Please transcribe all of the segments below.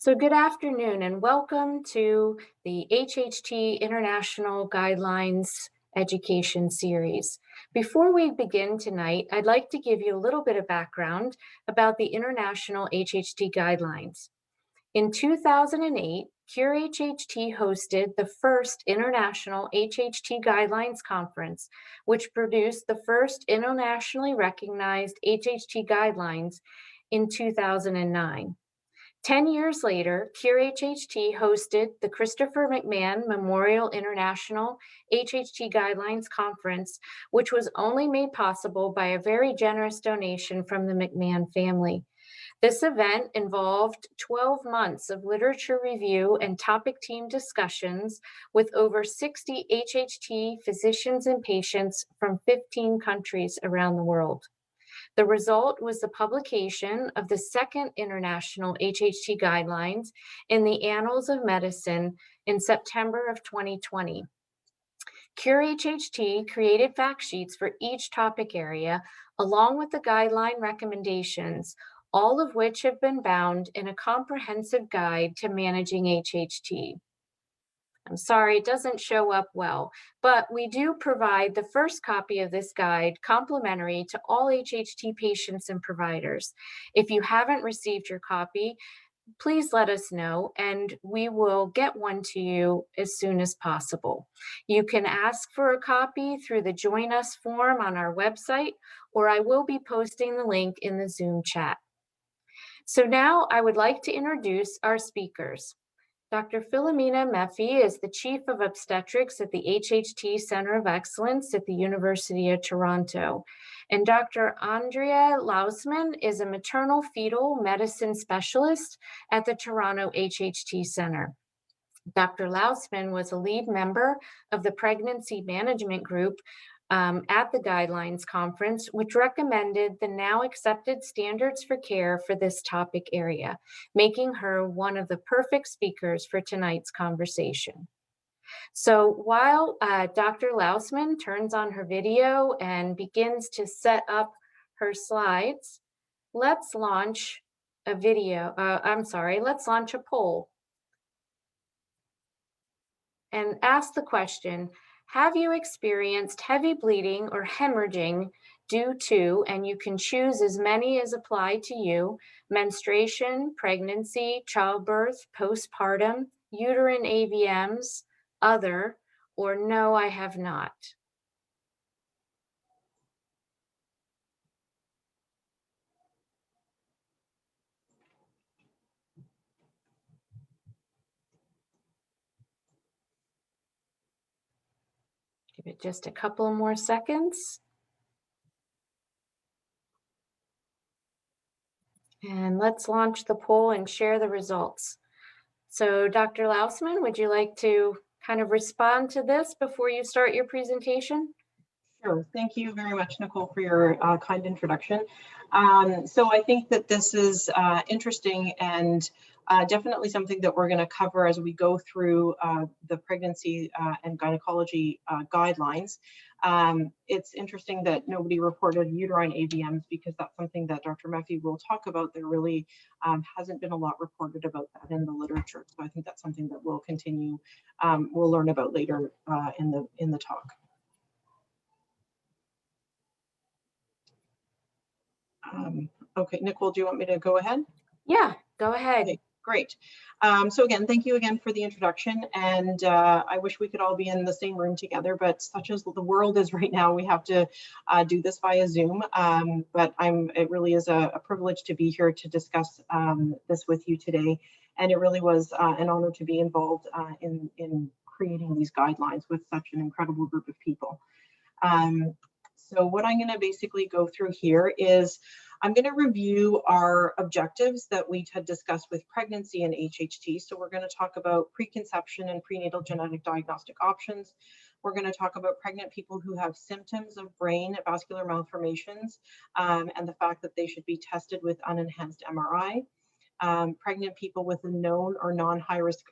So good afternoon and welcome to the HHT International Guidelines Education Series. Before we begin tonight, I'd like to give you a little bit of background about the International HHT Guidelines. In 2008, Cure HHT hosted the first International HHT Guidelines Conference, which produced the first internationally recognized HHT guidelines in 2009. 10 years later, Cure HHT hosted the Christopher McMahon Memorial International HHT Guidelines Conference, which was only made possible by a very generous donation from the McMahon family. This event involved 12 months of literature review and topic team discussions with over 60 HHT physicians and patients from 15 countries around the world. The result was the publication of the second International HHT Guidelines in the Annals of Medicine in September of 2020. Cure HHT created fact sheets for each topic area, along with the guideline recommendations, all of which have been bound in a comprehensive guide to managing HHT. I'm sorry, it doesn't show up well, but we do provide the first copy of this guide complimentary to all HHT patients and providers. If you haven't received your copy, please let us know and we will get one to you as soon as possible. You can ask for a copy through the Join Us form on our website, or I will be posting the link in the Zoom chat. So now I would like to introduce our speakers. Dr. Filomena Meffe is the Chief of Obstetrics at the HHT Center of Excellence at the University of Toronto. And Dr. Andrea Lausman is a Maternal Fetal Medicine Specialist at the Toronto HHT Center. Dr. Lausman was a lead member of the Pregnancy Management Group at the Guidelines Conference, which recommended the now accepted standards for care for this topic area, making her one of the perfect speakers for tonight's conversation. So while Dr. Lausman turns on her video and begins to set up her slides, let's launch a let's launch a poll and ask the question, have you experienced heavy bleeding or hemorrhaging due to, and you can choose as many as apply to you, menstruation, pregnancy, childbirth, postpartum, uterine AVMs, other, or no, I have not? Give it just a couple more seconds. And let's launch the poll and share the results. So Dr. Lausman, would you like to kind of respond to this before you start your presentation? Sure. Thank you very much, Nicole, for your kind introduction. So I think that this is interesting and definitely something that we're going to cover as we go through the pregnancy and gynecology guidelines. It's interesting that nobody reported uterine AVMs because that's something that Dr. Meffe will talk about. There really hasn't been a lot reported about that in the literature. So I think that's something that we'll continue, we'll learn about later in the talk. Okay, Nicole, do you want me to go ahead? Yeah, go ahead. Okay, great. So again, thank you again for the introduction. And I wish we could all be in the same room together, but such as the world is right now, we have to do this via Zoom. But it really is a privilege to be here to discuss this with you today. And it really was an honor to be involved in creating these guidelines with such an incredible group of people. So what I'm going to basically go through here is I'm going to review our objectives that we had discussed with pregnancy and HHT. So we're going to talk about preconception and prenatal genetic diagnostic options. We're going to talk about pregnant people who have symptoms of brain vascular malformations and the fact that they should be tested with unenhanced MRI. Pregnant people with a known or non-high risk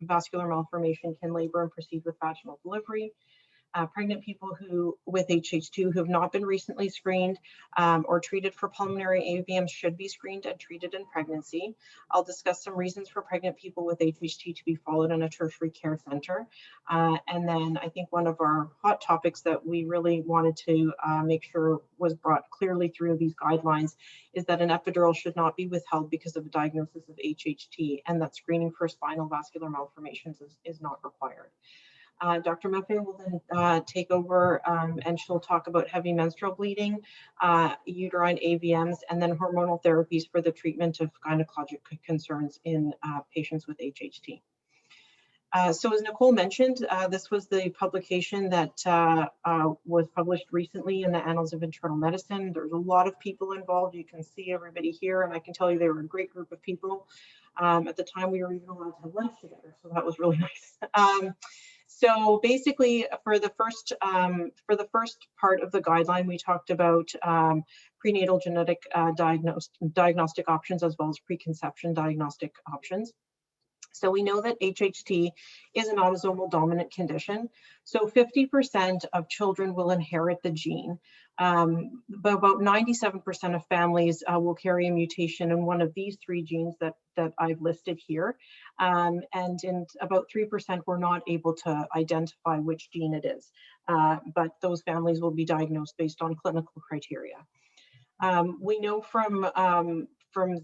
vascular malformation can labor and proceed with vaginal delivery. Pregnant people with HHT who have not been recently screened or treated for pulmonary AVM should be screened and treated in pregnancy. I'll discuss some reasons for pregnant people with HHT to be followed in a tertiary care center. And then I think one of our hot topics that we really wanted to make sure was brought clearly through these guidelines is that an epidural should not be withheld because of a diagnosis of HHT, and that screening for spinal vascular malformations is not required. Dr. Meffe will then take over and she'll talk about heavy menstrual bleeding, uterine AVMs, and then hormonal therapies for the treatment of gynecologic concerns in patients with HHT. So as Nicole mentioned, this was the publication that was published recently in the Annals of Internal Medicine. There's a lot of people involved. You can see everybody here, and I can tell you they were a great group of people. At the time, we were even allowed to have lunch together, so that was really nice. So basically, for the first part of the guideline, we talked about prenatal genetic diagnostic options as well as preconception diagnostic options. So we know that HHT is an autosomal dominant condition. So 50% of children will inherit the gene, but about 97% of families will carry a mutation in one of these three genes that I've listed here. And in about 3%, we're not able to identify which gene it is, but those families will be diagnosed based on clinical criteria. We know from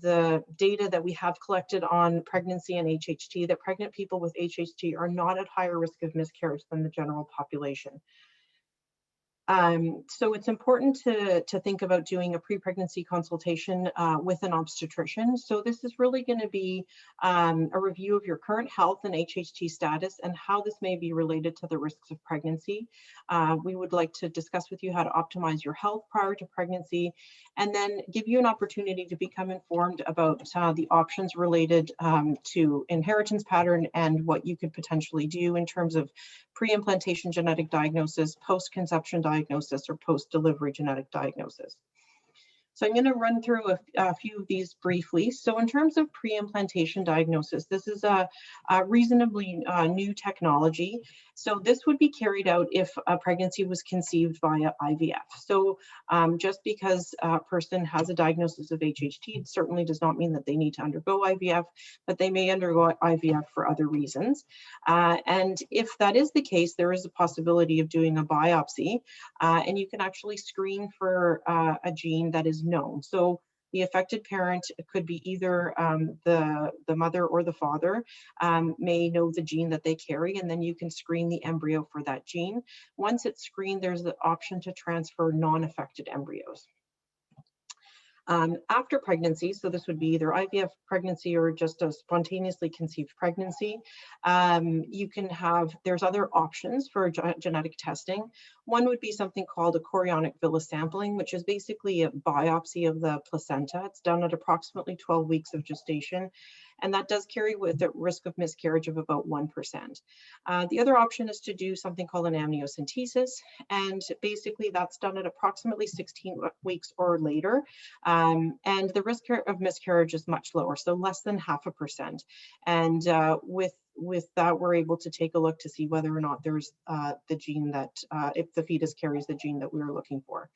the data that we have collected on pregnancy and HHT that pregnant people with HHT are not at higher risk of miscarriage than the general population. So it's important to think about doing a pre-pregnancy consultation with an obstetrician. So this is really going to be a review of your current health and HHT status and how this may be related to the risks of pregnancy. We would like to discuss with you how to optimize your health prior to pregnancy, and then give you an opportunity to become informed about the options related to inheritance pattern and what you could potentially do in terms of pre-implantation genetic diagnosis, post-conception diagnosis, or post-delivery genetic diagnosis. So I'm going to run through a few of these briefly. So in terms of pre-implantation diagnosis, this is a reasonably new technology. So this would be carried out if a pregnancy was conceived via IVF. So just because a person has a diagnosis of HHT, it certainly does not mean that they need to undergo IVF, but they may undergo IVF for other reasons. And if that is the case, there is a possibility of doing a biopsy, and you can actually screen for a gene that is known. So the affected parent could be either the mother or the father may know the gene that they carry, and then you can screen the embryo for that gene. Once it's screened, there's the option to transfer non-affected embryos. After pregnancy, so this would be either IVF pregnancy or just a spontaneously conceived pregnancy, there's other options for genetic testing. One would be something called a chorionic villus sampling, which is basically a biopsy of the placenta. It's done at approximately 12 weeks of gestation, and that does carry with it risk of miscarriage of about 1%. The other option is to do something called an amniocentesis, and basically that's done at approximately 16 weeks or later. And the risk of miscarriage is much lower, so less than 0.5%. And with that, we're able to take a look to see whether or not there's the gene that, if the fetus carries the gene that we were looking for.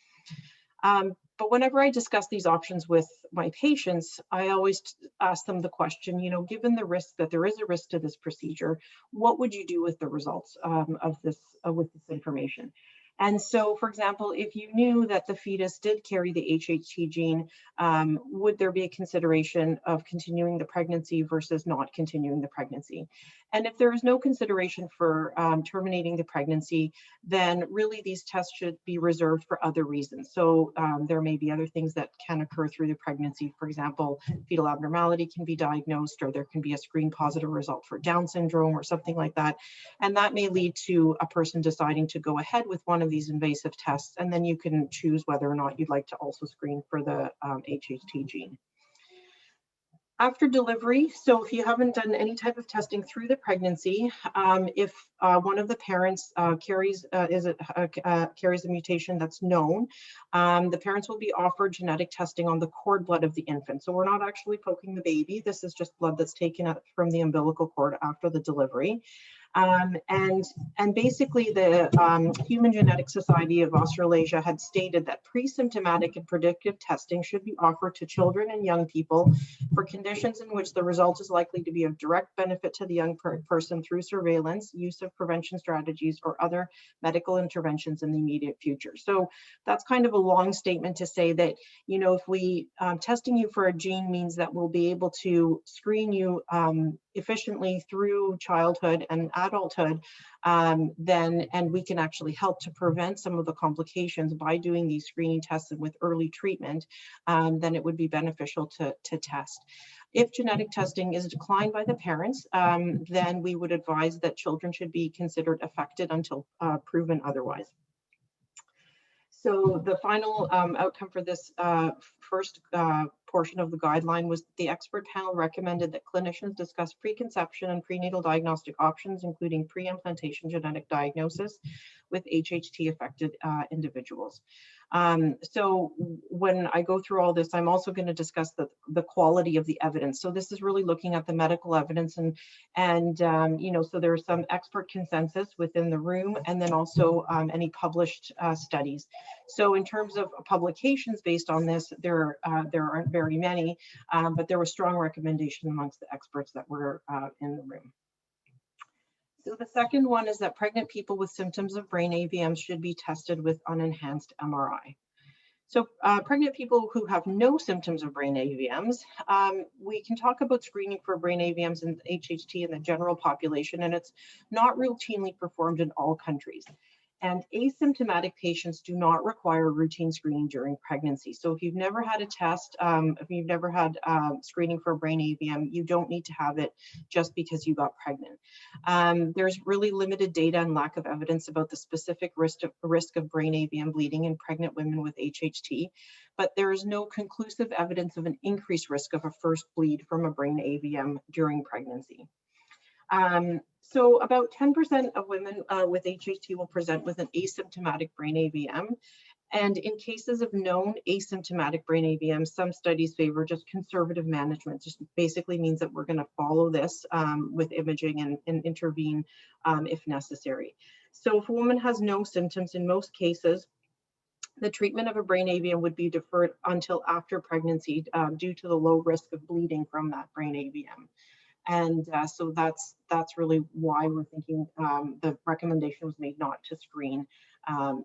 But whenever I discuss these options with my patients, I always ask them the question, given the risk that there is a risk to this procedure, what would you do with the results of this, with this information? And so, for example, if you knew that the fetus did carry the HHT gene, would there be a consideration of continuing the pregnancy versus not continuing the pregnancy? And if there is no consideration for terminating the pregnancy, then really these tests should be reserved for other reasons. So there may be other things that can occur through the pregnancy. For example, fetal abnormality can be diagnosed, or there can be a screen positive result for Down syndrome or something like that. And that may lead to a person deciding to go ahead with one of these invasive tests, and then you can choose whether or not you'd like to also screen for the HHT gene. After delivery, so if you haven't done any type of testing through the pregnancy, if one of the parents carries a mutation that's known, the parents will be offered genetic testing on the cord blood of the infant. So we're not actually poking the baby. This is just blood that's taken from the umbilical cord after the delivery. And basically the Human Genetic Society of Australasia had stated that pre-symptomatic and predictive testing should be offered to children and young people for conditions in which the result is likely to be of direct benefit to the young person through surveillance, use of prevention strategies, or other medical interventions in the immediate future. So that's kind of a long statement to say that, you know, if we testing you for a gene means that we'll be able to screen you efficiently through childhood and adulthood, then, and we can actually help to prevent some of the complications by doing these screening tests and with early treatment, then it would be beneficial to test. If genetic testing is declined by the parents, then we would advise that children should be considered affected until proven otherwise. So the final outcome for this first portion of the guideline was the expert panel recommended that clinicians discuss preconception and prenatal diagnostic options, including pre-implantation genetic diagnosis with HHT affected individuals. So when I go through all this, I'm also going to discuss the quality of the evidence. So this is really looking at the medical evidence and you know, so there's some expert consensus within the room, and then also any published studies. So in terms of publications based on this, there aren't very many, but there was strong recommendation amongst the experts that were in the room. So the second one is that pregnant people with symptoms of brain AVM should be tested with unenhanced MRI. So pregnant people who have no symptoms of brain AVMs, we can talk about screening for brain AVMs and HHT in the general population, and it's not routinely performed in all countries. And asymptomatic patients do not require routine screening during pregnancy. So if you've never had a test, if you've never had screening for brain AVM, you don't need to have it just because you got pregnant. There's really limited data and lack of evidence about the specific risk of brain AVM bleeding in pregnant women with HHT, but there is no conclusive evidence of an increased risk of a first bleed from a brain AVM during pregnancy. So about 10% of women with HHT will present with an asymptomatic brain AVM. And in cases of known asymptomatic brain AVM, some studies favor just conservative management. Just basically means that we're going to follow this with imaging and intervene if necessary. So if a woman has no symptoms, in most cases, the treatment of a brain AVM would be deferred until after pregnancy due to the low risk of bleeding from that brain AVM. And so that's really why we're thinking the recommendation was made not to screen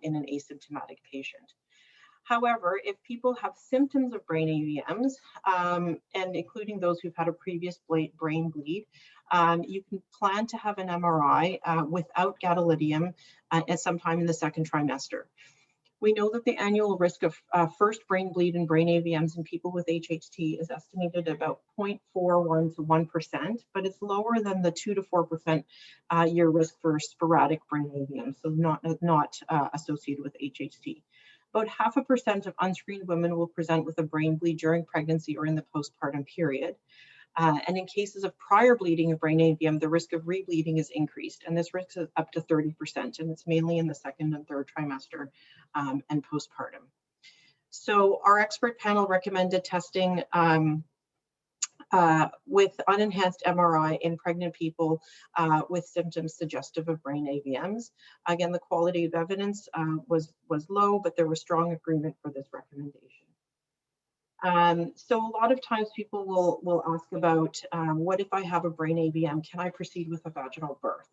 in an asymptomatic patient. However, if people have symptoms of brain AVMs, and including those who've had a previous brain bleed, you can plan to have an MRI without gadolinium at sometime in the second trimester. We know that the annual risk of first brain bleed and brain AVMs in people with HHT is estimated at about 0.41 to 1%, but it's lower than the 2 to 4% year risk for sporadic brain AVMs, so not associated with HHT. About 0.5% of unscreened women will present with a brain bleed during pregnancy or in the postpartum period. And in cases of prior bleeding of brain AVM, the risk of rebleeding is increased, and this risk is up to 30%, and it's mainly in the second and third trimester and postpartum. So our expert panel recommended testing with unenhanced MRI in pregnant people with symptoms suggestive of brain AVMs. Again, the quality of evidence was low, but there was strong agreement for this recommendation. So a lot of times people will ask about what if I have a brain AVM, can I proceed with a vaginal birth?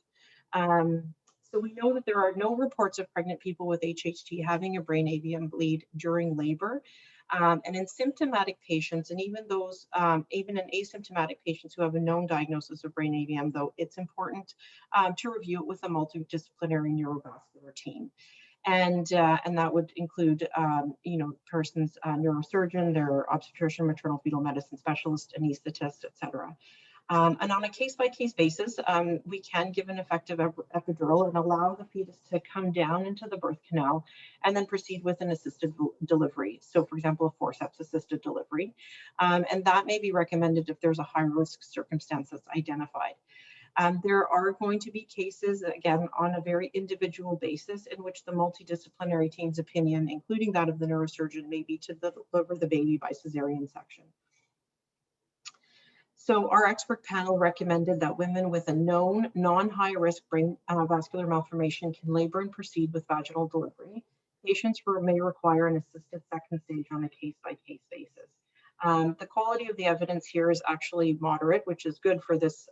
So we know that there are no reports of pregnant people with HHT having a brain AVM bleed during labor. And in symptomatic patients, and even those, even in asymptomatic patients who have a known diagnosis of brain AVM, though, it's important to review it with a multidisciplinary neurovascular team. And that would include, you know, person's neurosurgeon, their obstetrician, maternal fetal medicine specialist, anesthetist, et cetera. And on a case-by-case basis, we can give an effective epidural and allow the fetus to come down into the birth canal and then proceed with an assisted delivery. So for example, a forceps assisted delivery. And that may be recommended if there's a high-risk circumstance that's identified. There are going to be cases, again, on a very individual basis in which the multidisciplinary team's opinion, including that of the neurosurgeon, may be to deliver the baby by cesarean section. So our expert panel recommended that women with a known non-high risk brain vascular malformation can labor and proceed with vaginal delivery. Patients may require an assisted second stage on a case-by-case basis. The quality of the evidence here is actually moderate, which is good for this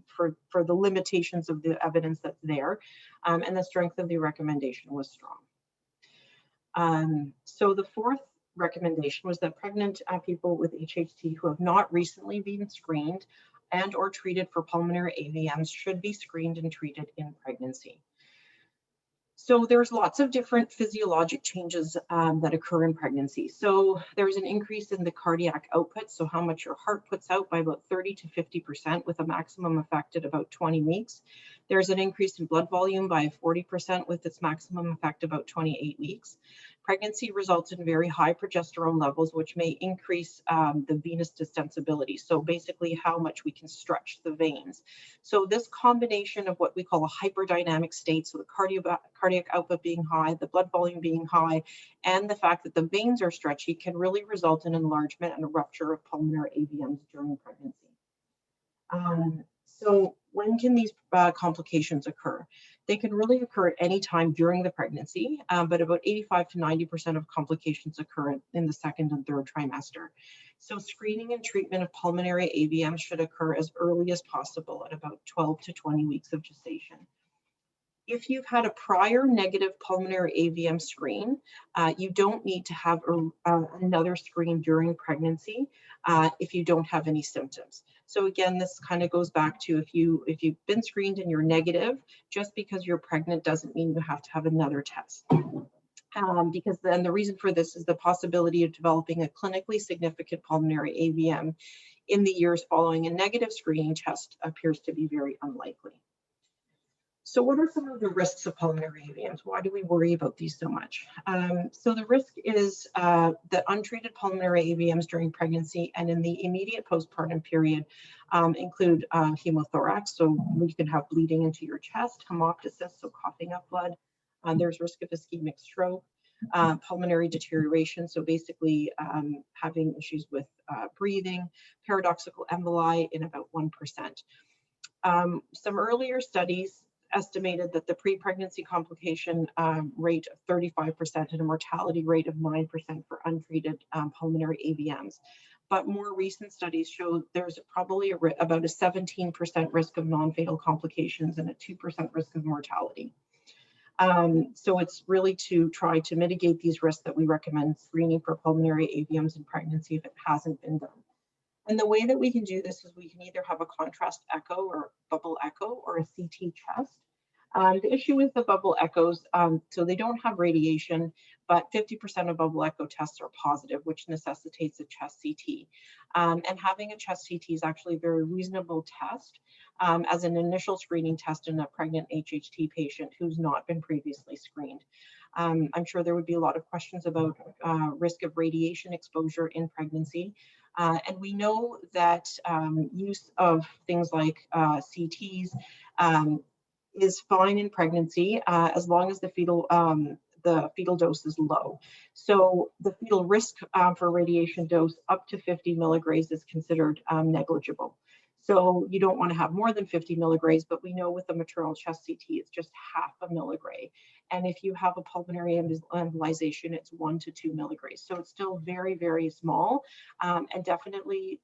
for the limitations of the evidence that's there, and the strength of the recommendation was strong. So the fourth recommendation was that pregnant people with HHT who have not recently been screened and or treated for pulmonary AVMs should be screened and treated in pregnancy. So there's lots of different physiologic changes that occur in pregnancy. So there's an increase in the cardiac output, so how much your heart puts out, by about 30 to 50%, with a maximum effect at about 20 weeks. There's an increase in blood volume by 40% with its maximum effect about 28 weeks. Pregnancy results in very high progesterone levels, which may increase the venous distensibility. So basically how much we can stretch the veins. So this combination of what we call a hyperdynamic state, so the cardiac output being high, the blood volume being high, and the fact that the veins are stretchy can really result in enlargement and a rupture of pulmonary AVMs during pregnancy. So when can these complications occur? They can really occur at any time during the pregnancy, but about 85 to 90% of complications occur in the second and third trimester. So screening and treatment of pulmonary AVM should occur as early as possible at about 12 to 20 weeks of gestation. If you've had a prior negative pulmonary AVM screen, you don't need to have another screen during pregnancy if you don't have any symptoms. So again, this kind of goes back to if you've been screened and you're negative, just because you're pregnant doesn't mean you have to have another test. Because then the reason for this is the possibility of developing a clinically significant pulmonary AVM in the years following a negative screening test appears to be very unlikely. So what are some of the risks of pulmonary AVMs? Why do we worry about these so much? So the risk is that untreated pulmonary AVMs during pregnancy and in the immediate postpartum period include hemothorax. So we can have bleeding into your chest, hemoptysis, so coughing up blood. There's risk of ischemic stroke, pulmonary deterioration, so basically having issues with breathing, paradoxical emboli in about 1%. Some earlier studies estimated that the pre-pregnancy complication rate of 35% and a mortality rate of 9% for untreated pulmonary AVMs. But more recent studies show there's probably about a 17% risk of non-fatal complications and a 2% risk of mortality. So it's really to try to mitigate these risks that we recommend screening for pulmonary AVMs in pregnancy if it hasn't been done. And the way that we can do this is we can either have a contrast echo or bubble echo or a CT chest. The issue with the bubble echoes, so they don't have radiation, but 50% of bubble echo tests are positive, which necessitates a chest CT. And having a chest CT is actually a very reasonable test as an initial screening test in a pregnant HHT patient who's not been previously screened. I'm sure there would be a lot of questions about risk of radiation exposure in pregnancy. And we know that use of things like CTs is fine in pregnancy as long as the fetal dose is low. So the fetal risk for radiation dose up to 50 milligrams is considered negligible. So you don't want to have more than 50 milligrams, but we know with the maternal chest CT, it's just half a milligram. And if you have a pulmonary embolization, it's 1 to 2 milligrams. So it's still very, very small. And definitely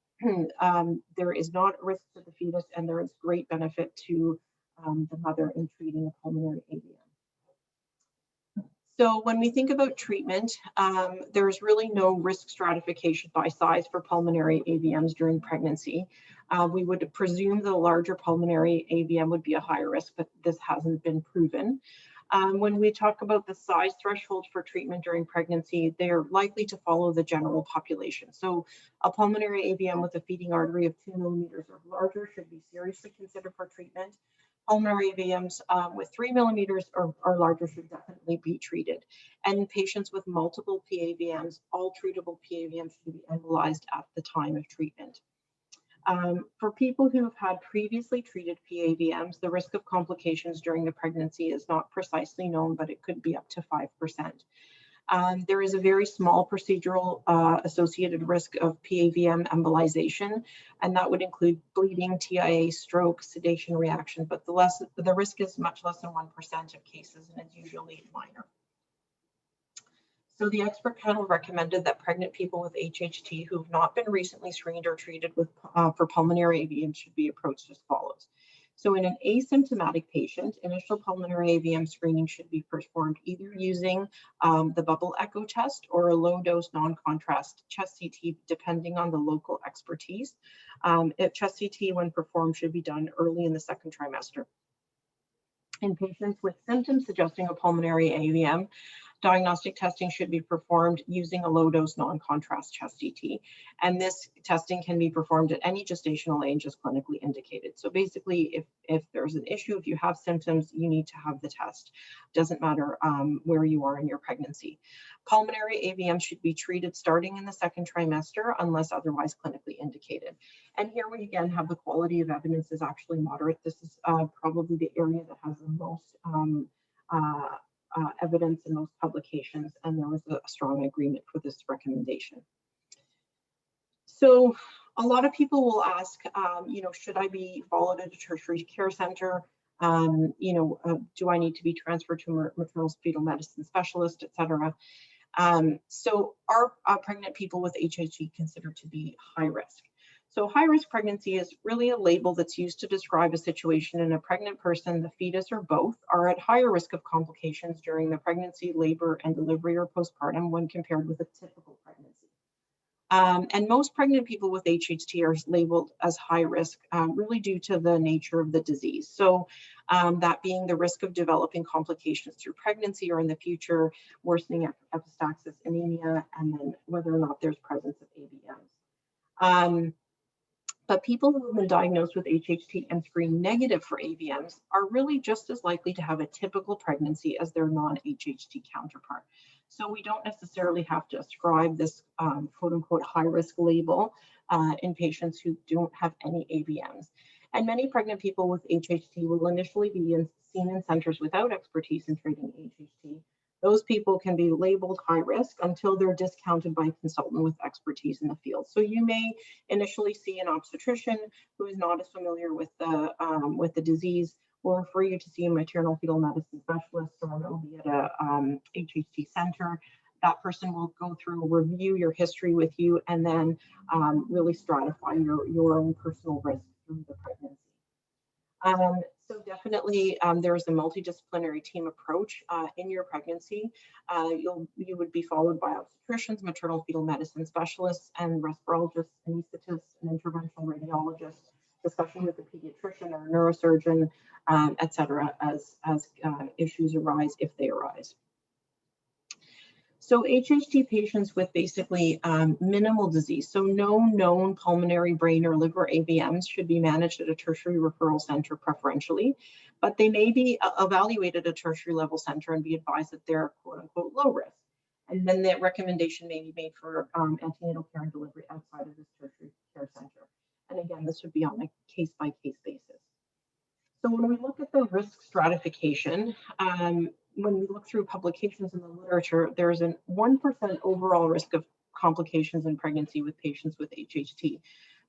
there is not a risk to the fetus, and there is great benefit to the mother in treating a pulmonary AVM. So when we think about treatment, there's really no risk stratification by size for pulmonary AVMs during pregnancy. We would presume that a larger pulmonary AVM would be a higher risk, but this hasn't been proven. When we talk about the size threshold for treatment during pregnancy, they're likely to follow the general population. So a pulmonary AVM with a feeding artery of 2 millimeters or larger should be seriously considered for treatment. Pulmonary AVMs with 3 millimeters or larger should definitely be treated. And patients with multiple PAVMs, all treatable PAVMs should be embolized at the time of treatment. For people who have had previously treated PAVMs, the risk of complications during the pregnancy is not precisely known, but it could be up to 5%. There is a very small procedural associated risk of PAVM embolization, and that would include bleeding, TIA, stroke, sedation reaction, but the risk is much less than 1% of cases, and it's usually minor. So the expert panel recommended that pregnant people with HHT who have not been recently screened or treated with for pulmonary AVM should be approached as follows. So in an asymptomatic patient, initial pulmonary AVM screening should be performed either using the bubble echo test or a low-dose non-contrast chest CT, depending on the local expertise. Chest CT, when performed, should be done early in the second trimester. In patients with symptoms suggesting a pulmonary AVM, diagnostic testing should be performed using a low-dose non-contrast chest CT, and this testing can be performed at any gestational age as clinically indicated. So basically, if there's an issue, if you have symptoms, you need to have the test. Doesn't matter where you are in your pregnancy. Pulmonary AVM should be treated starting in the second trimester unless otherwise clinically indicated. And here we again have the quality of evidence is actually moderate. This is probably the area that has the most evidence in most publications, and there was a strong agreement for this recommendation. So a lot of people will ask, should I be followed at a tertiary care center? Do I need to be transferred to a maternal fetal medicine specialist, et cetera? So are pregnant people with HHT considered to be high risk? So high-risk pregnancy is really a label that's used to describe a situation in a pregnant person, the fetus, or both are at higher risk of complications during the pregnancy, labor, and delivery or postpartum when compared with a typical pregnancy. And most pregnant people with HHT are labeled as high risk, really due to the nature of the disease. So that being the risk of developing complications through pregnancy or in the future, worsening epistaxis, anemia, and then whether or not there's presence of AVMs. But people who have been diagnosed with HHT and screened negative for AVMs are really just as likely to have a typical pregnancy as their non-HHT counterpart. So we don't necessarily have to ascribe this quote unquote high risk label in patients who don't have any AVMs. And many pregnant people with HHT will initially be seen in centers without expertise in treating HHT. Those people can be labeled high risk until they're discounted by a consultant with expertise in the field. So you may initially see an obstetrician who is not as familiar with the disease, will refer you to see a maternal fetal medicine specialist or an OB at a HHT center. That person will go through, review your history with you, and then really stratify your own personal risk through the pregnancy. So definitely there's a multidisciplinary team approach in your pregnancy. You would be followed by obstetricians, maternal fetal medicine specialists, and respirologists, anesthetists, and interventional radiologists, discussion with a pediatrician or a neurosurgeon, et cetera, as issues arise if they arise. So HHT patients with basically minimal disease, so no known pulmonary, brain, or liver AVMs should be managed at a tertiary referral center preferentially, but they may be evaluated at a tertiary level center and be advised that they're quote unquote low risk. And then that recommendation may be made for antenatal care and delivery outside of this tertiary care center. And again, this would be on a case-by-case basis. So when we look at the risk stratification, when we look through publications in the literature, there's a 1% overall risk of complications in pregnancy with patients with HHT.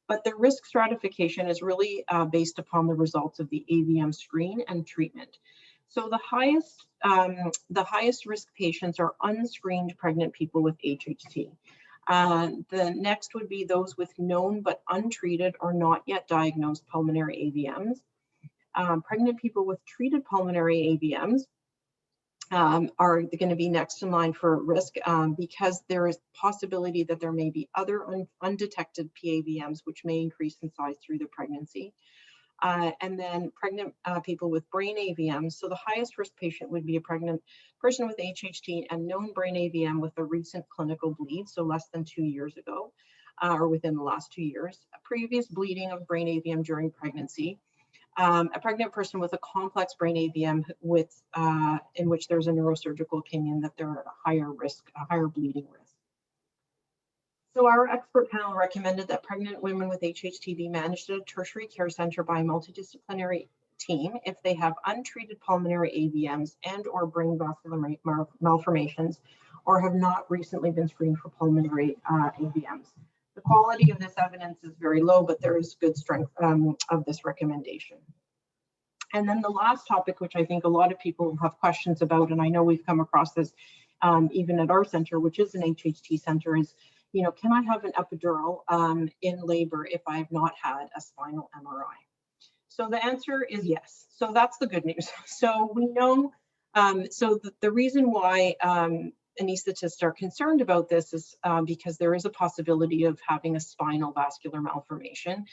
But the risk stratification is really based upon the results of the AVM screen and treatment. So the highest risk patients are unscreened pregnant people with HHT. The next would be those with known but untreated or not yet diagnosed pulmonary AVMs. Pregnant people with treated pulmonary AVMs are going to be next in line for risk because there is possibility that there may be other undetected PAVMs which may increase in size through the pregnancy. And then pregnant people with brain AVMs. So the highest risk patient would be a pregnant person with HHT and known brain AVM with a recent clinical bleed, so less than 2 years ago or within the last 2 years, a previous bleeding of brain AVM during pregnancy, a pregnant person with a complex brain AVM with in which there's a neurosurgical opinion that they're at a higher risk, a higher bleeding risk. So our expert panel recommended that pregnant women with HHT be managed at a tertiary care center by a multidisciplinary team if they have untreated pulmonary AVMs and or brain vascular malformations, or have not recently been screened for pulmonary AVMs. The quality of this evidence is very low, but there is good strength of this recommendation. And then the last topic, which I think a lot of people have questions about, and I know we've come across this even at our center, which is an HHT center, is, you know, can I have an epidural in labor if I have not had a spinal MRI? So the answer is yes. So that's the good news. So we know, the reason why anesthetists are concerned about this is because there is a possibility of having a spinal vascular malformation.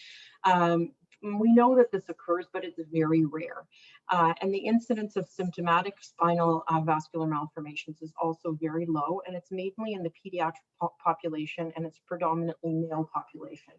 We know that this occurs, but it's very rare. And the incidence of symptomatic spinal vascular malformations is also very low, and it's mainly in the pediatric population, and it's predominantly male population.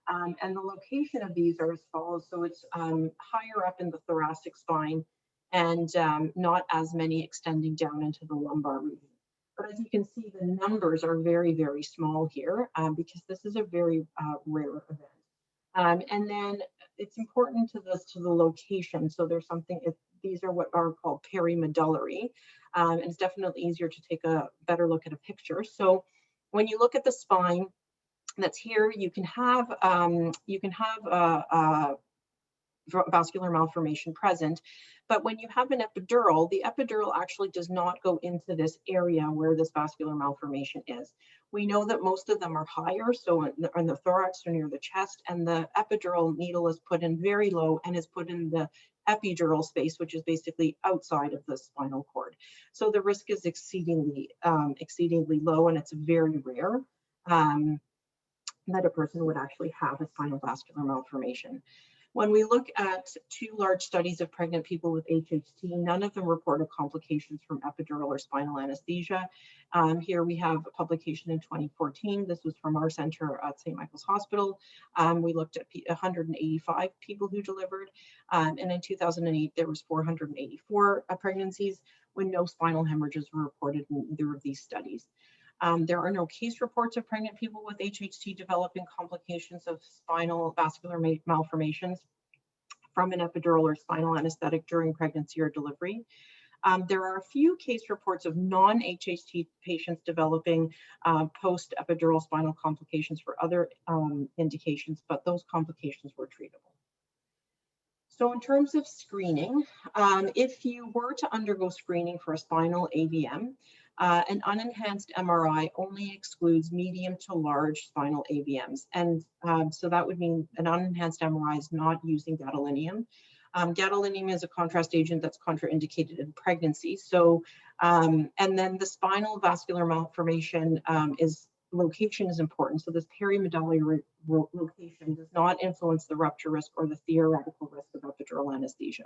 And the location of these are as follows. So it's higher up in the thoracic spine, and not as many extending down into the lumbar region. But as you can see, the numbers are very, very small here because this is a very rare event. And then it's important to the location. So there's something, these are what are called perimedullary. And it's definitely easier to take a better look at a picture. So when you look at the spine that's here, you can have vascular malformation present. But when you have an epidural, the epidural actually does not go into this area where this vascular malformation is. We know that most of them are higher, so in the thorax or near the chest, and the epidural needle is put in very low and is put in the epidural space, which is basically outside of the spinal cord. So the risk is exceedingly low, and it's very rare that a person would actually have a spinal vascular malformation. When we look at 2 large studies of pregnant people with HHT, none of them reported complications from epidural or spinal anesthesia. Here we have a publication in 2014. This was from our center at St. Michael's Hospital. We looked at 185 people who delivered, and in 2008, there was 484 pregnancies when no spinal hemorrhages were reported in either of these studies. There are no case reports of pregnant people with HHT developing complications of spinal vascular malformations from an epidural or spinal anesthetic during pregnancy or delivery. There are a few case reports of non-HHT patients developing post-epidural spinal complications for other indications, but those complications were treatable. So in terms of screening, if you were to undergo screening for a spinal AVM, an unenhanced MRI only excludes medium to large spinal AVMs. And so that would mean an unenhanced MRI is not using gadolinium. Gadolinium is a contrast agent that's contraindicated in pregnancy. So, and then the spinal vascular malformation location is important. So this perimedullary location does not influence the rupture risk or the theoretical risk of epidural anesthesia.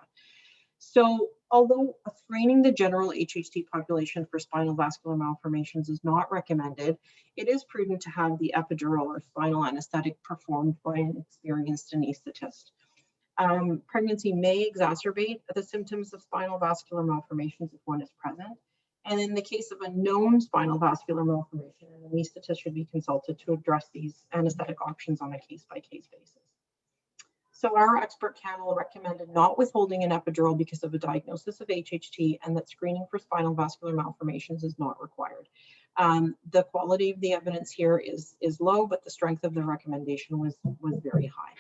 So although screening the general HHT population for spinal vascular malformations is not recommended, it is prudent to have the epidural or spinal anesthetic performed by an experienced anesthetist. Pregnancy may exacerbate the symptoms of spinal vascular malformations if one is present. And in the case of a known spinal vascular malformation, an anesthetist should be consulted to address these anesthetic options on a case-by-case basis. So our expert panel recommended not withholding an epidural because of a diagnosis of HHT, and that screening for spinal vascular malformations is not required. The quality of the evidence here is low, but the strength of the recommendation was very high.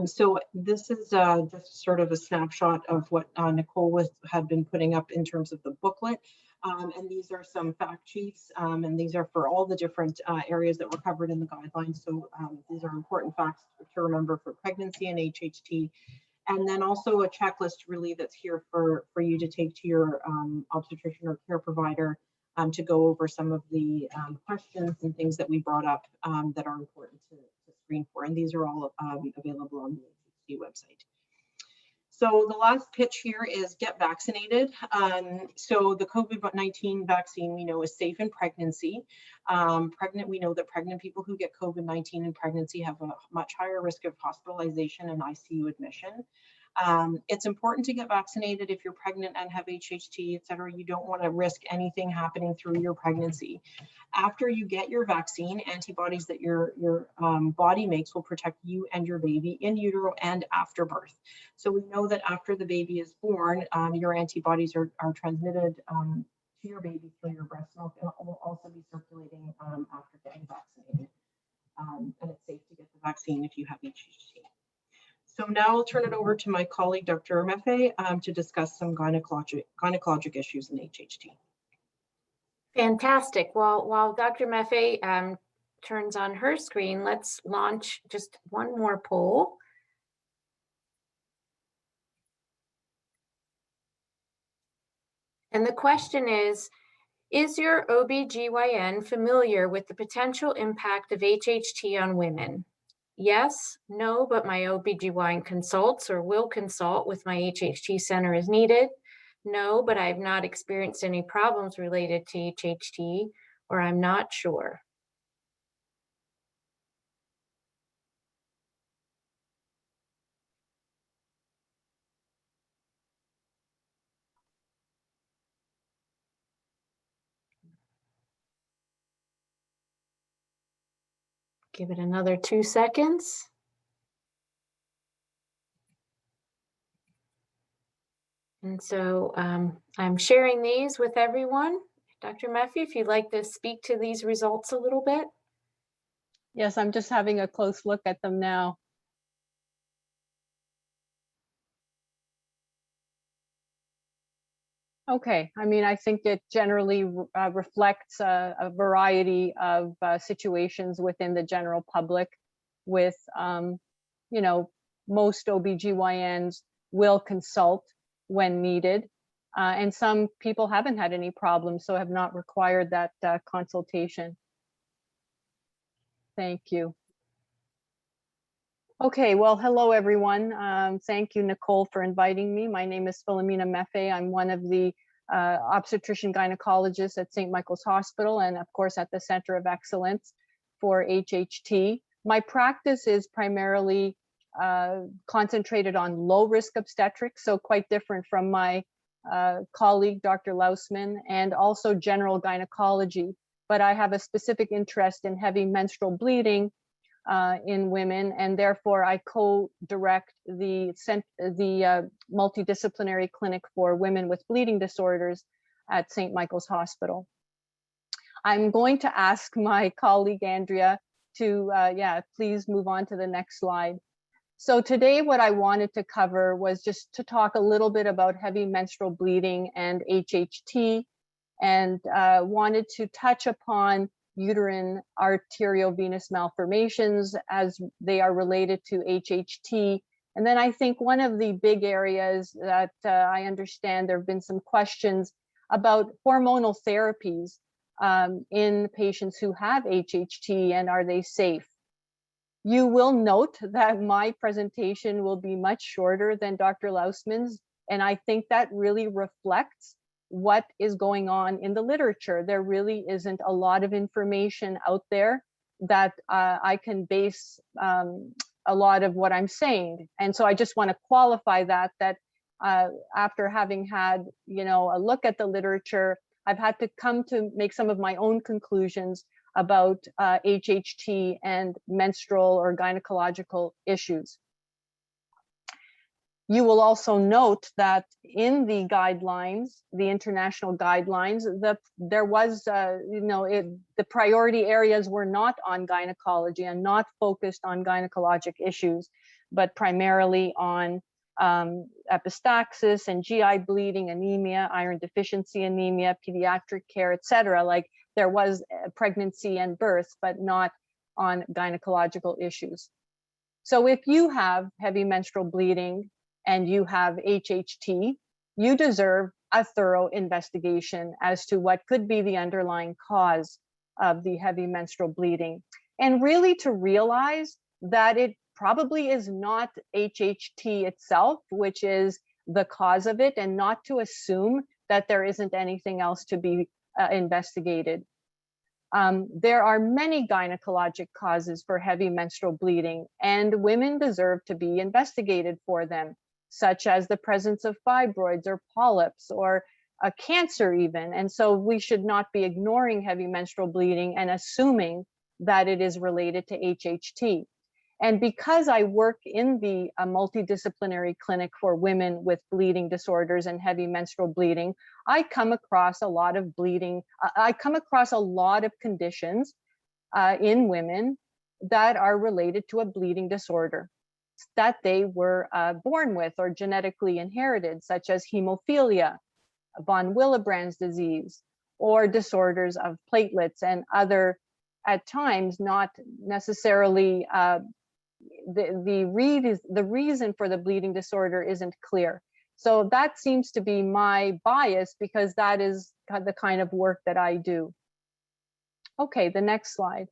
So this is just sort of a snapshot of what Nicole had been putting up in terms of the booklet. And these are some fact sheets, and these are for all the different areas that were covered in the guidelines. So these are important facts to remember for pregnancy and HHT. And then also a checklist really that's here for you to take to your obstetrician or care provider to go over some of the questions and things that we brought up that are important to screen for. And these are all available on the HHT website. So the last pitch here is get vaccinated. So the COVID-19 vaccine we know is safe in pregnancy. We know that pregnant people who get COVID-19 in pregnancy have a much higher risk of hospitalization and ICU admission. It's important to get vaccinated if you're pregnant and have HHT, et cetera. You don't want to risk anything happening through your pregnancy. After you get your vaccine, antibodies that your body makes will protect you and your baby in utero and after birth. So we know that after the baby is born, your antibodies are transmitted to your baby through your breast milk, and it will also be circulating after getting vaccinated. And it's safe to get the vaccine if you have HHT. So now I'll turn it over to my colleague, Dr. Meffe, to discuss some gynecologic issues in HHT. Fantastic. Well, while Dr. Meffe turns on her screen, let's launch just one more poll. And the question is your OBGYN familiar with the potential impact of HHT on women? Yes, no, but my OBGYN consults or will consult with my HHT center as needed. No, but I've not experienced any problems related to HHT, or I'm not sure. Give it another 2 seconds. And so I'm sharing these with everyone. Dr. Meffe, if you'd like to speak to these results a little bit. Yes, I'm just having a close look at them now. Okay, I mean, I think it generally reflects a variety of situations within the general public with, you know, most OBGYNs will consult when needed. And some people haven't had any problems, so have not required that consultation. Thank you. Okay, well, hello, everyone. Thank you, Nicole, for inviting me. My name is Filomena Meffe. I'm one of the obstetrician gynecologists at St. Michael's Hospital and, of course, at the Center of Excellence for HHT. My practice is primarily concentrated on low-risk obstetrics, so quite different from my colleague, Dr. Lausman, and also general gynecology. But I have a specific interest in heavy menstrual bleeding in women, and therefore I co-direct the multidisciplinary clinic for women with bleeding disorders at St. Michael's Hospital. I'm going to ask my colleague Andrea to, please move on to the next slide. So today what I wanted to cover was just to talk a little bit about heavy menstrual bleeding and HHT, and wanted to touch upon uterine arteriovenous malformations as they are related to HHT. And then I think one of the big areas that I understand there have been some questions about hormonal therapies in patients who have HHT, and are they safe? You will note that my presentation will be much shorter than Dr. Lausman's, and I think that really reflects what is going on in the literature. There really isn't a lot of information out there that I can base a lot of what I'm saying. And so I just want to qualify that after having had, you know, a look at the literature, I've had to come to make some of my own conclusions about HHT and menstrual or gynecological issues. You will also note that in the guidelines, the international guidelines, there was, the priority areas were not on gynecology and not focused on gynecologic issues, but primarily on epistaxis and GI bleeding, anemia, iron deficiency anemia, pediatric care, etc. Like there was pregnancy and birth, but not on gynecological issues. So if you have heavy menstrual bleeding and you have HHT, you deserve a thorough investigation as to what could be the underlying cause of the heavy menstrual bleeding. And really to realize that it probably is not HHT itself, which is the cause of it, and not to assume that there isn't anything else to be investigated. There are many gynecologic causes for heavy menstrual bleeding, and women deserve to be investigated for them, such as the presence of fibroids or polyps or a cancer even. And so we should not be ignoring heavy menstrual bleeding and assuming that it is related to HHT. And because I work in the multidisciplinary clinic for women with bleeding disorders and heavy menstrual bleeding, I come across a lot of bleeding. I come across a lot of conditions in women that are related to a bleeding disorder that they were born with or genetically inherited, such as hemophilia, von Willebrand's disease, or disorders of platelets and other, at times, not necessarily the reason for the bleeding disorder isn't clear. So that seems to be my bias because that is the kind of work that I do. Okay, the next slide.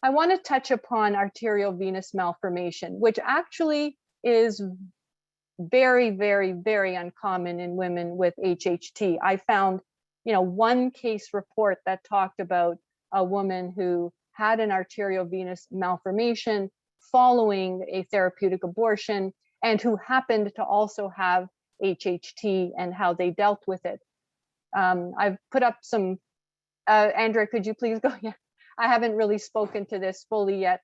I want to touch upon arteriovenous malformation, which actually is very, very, very uncommon in women with HHT. I found, one case report that talked about a woman who had an arteriovenous malformation following a therapeutic abortion and who happened to also have HHT and how they dealt with it. I've put up some, Andrea, could you please go? Yeah, I haven't really spoken to this fully yet.